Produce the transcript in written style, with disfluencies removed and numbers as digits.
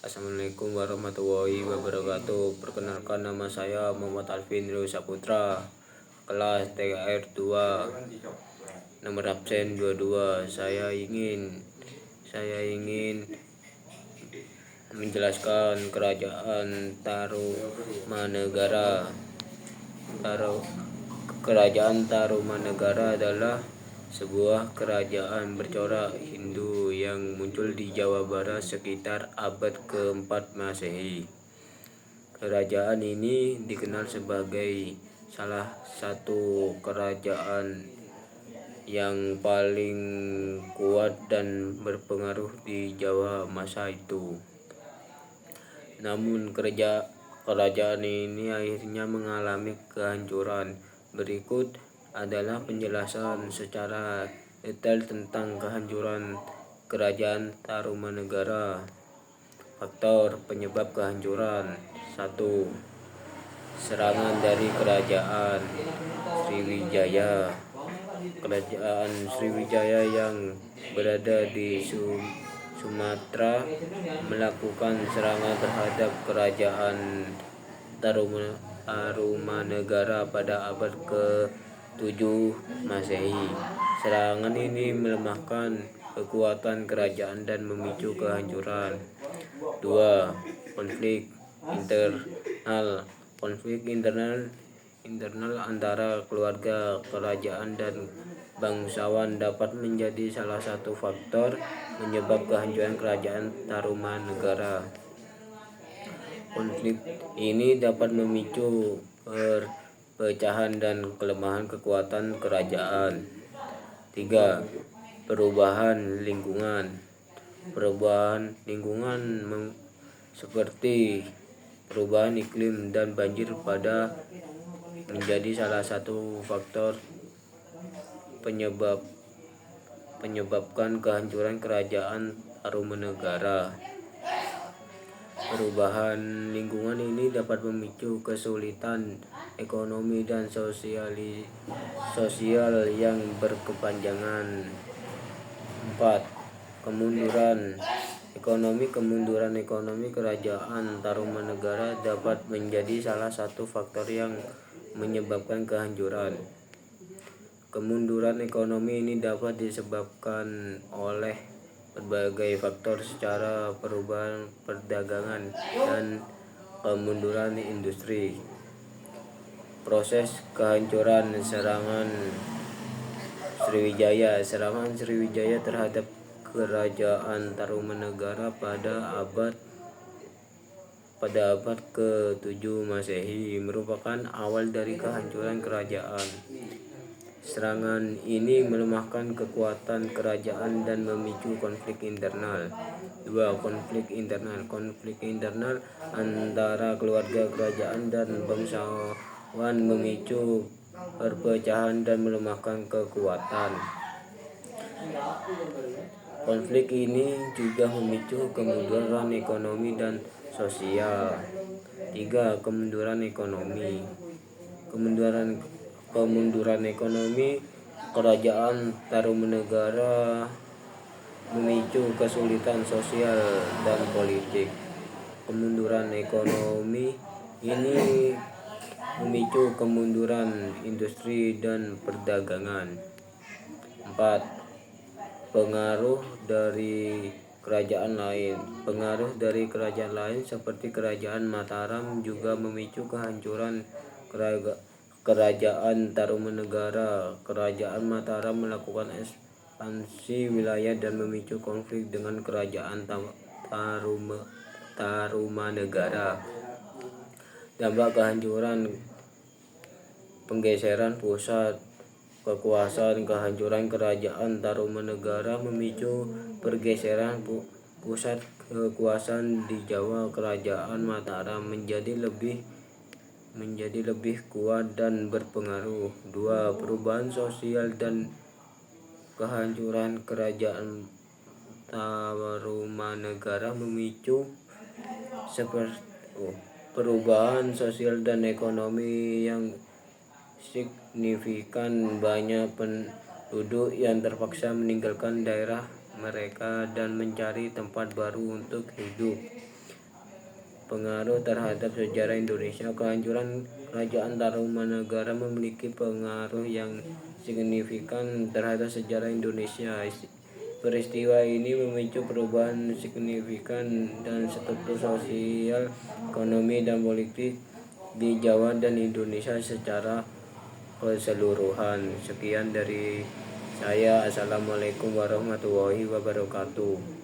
Assalamualaikum warahmatullahi wabarakatuh. Perkenalkan, nama saya Muhammad Alvin Ryo Saputra, kelas TKR 2, nomor absen 22. Saya ingin menjelaskan kerajaan Tarumanegara. Kerajaan Tarumanegara adalah sebuah kerajaan bercorak Hindu yang muncul di Jawa Barat sekitar abad ke-4 Masehi. Kerajaan ini dikenal sebagai salah satu kerajaan yang paling kuat dan berpengaruh di Jawa masa itu. Namun kerajaan ini akhirnya mengalami kehancuran. Berikut adalah penjelasan secara detail tentang kehancuran kerajaan Tarumanegara. Faktor penyebab kehancuran: 1. Serangan dari kerajaan Sriwijaya. Kerajaan Sriwijaya yang berada di Sumatera melakukan serangan terhadap kerajaan Tarumanegara pada abad ke-7 Masehi. Serangan ini melemahkan kekuatan kerajaan dan memicu kehancuran. 2. Konflik internal antara keluarga, kerajaan, dan bangsawan dapat menjadi salah satu faktor penyebab kehancuran kerajaan Tarumanegara. Konflik ini dapat memicu perpecahan dan kelemahan kekuatan kerajaan. 3. Perubahan lingkungan. Perubahan lingkungan seperti perubahan iklim dan banjir menjadi salah satu faktor penyebabkan kehancuran kerajaan Tarumanegara. Perubahan lingkungan ini dapat memicu kesulitan ekonomi dan sosial yang berkepanjangan. 4. Kemunduran ekonomi. Kemunduran ekonomi kerajaan Tarumanegara dapat menjadi salah satu faktor yang menyebabkan kehancuran. Kemunduran ekonomi ini dapat disebabkan oleh berbagai faktor secara perubahan perdagangan dan kemunduran industri. Proses kehancuran serangan Sriwijaya. Serangan Sriwijaya terhadap kerajaan Tarumanegara pada abad ke-7 Masehi merupakan awal dari kehancuran kerajaan. Serangan ini melemahkan kekuatan kerajaan dan memicu konflik internal. 2. Konflik internal. Konflik internal antara keluarga, kerajaan, dan bangsawan memicu perpecahan dan melemahkan kekuatan. Konflik ini juga memicu kemunduran ekonomi dan sosial. 3. Kemunduran ekonomi. Kemunduran ekonomi kerajaan Tarumanegara memicu kesulitan sosial dan politik. Kemunduran ekonomi ini memicu kemunduran industri dan perdagangan. 4. Pengaruh dari kerajaan lain. Pengaruh dari kerajaan lain seperti kerajaan Mataram juga memicu kehancuran kerajaan Tarumanegara. Kerajaan Mataram melakukan ekspansi wilayah dan memicu konflik dengan kerajaan Tarumanegara. Dampak kehancuran: penggeseran pusat kekuasaan. Kehancuran kerajaan Tarumanegara memicu pergeseran pusat kekuasaan di Jawa. Kerajaan Mataram menjadi lebih kuat dan berpengaruh. 2. Perubahan sosial dan kehancuran kerajaan Tarumanegara memicu perubahan sosial dan ekonomi yang signifikan. Banyak penduduk yang terpaksa meninggalkan daerah mereka dan mencari tempat baru untuk hidup. pengaruh terhadap sejarah Indonesia. Kehancuran Kerajaan Tarumanagara memiliki pengaruh yang signifikan terhadap sejarah Indonesia. Peristiwa ini memicu perubahan signifikan dan struktur sosial, ekonomi, dan politik di Jawa dan Indonesia secara keseluruhan. Sekian dari saya. Assalamualaikum warahmatullahi wabarakatuh.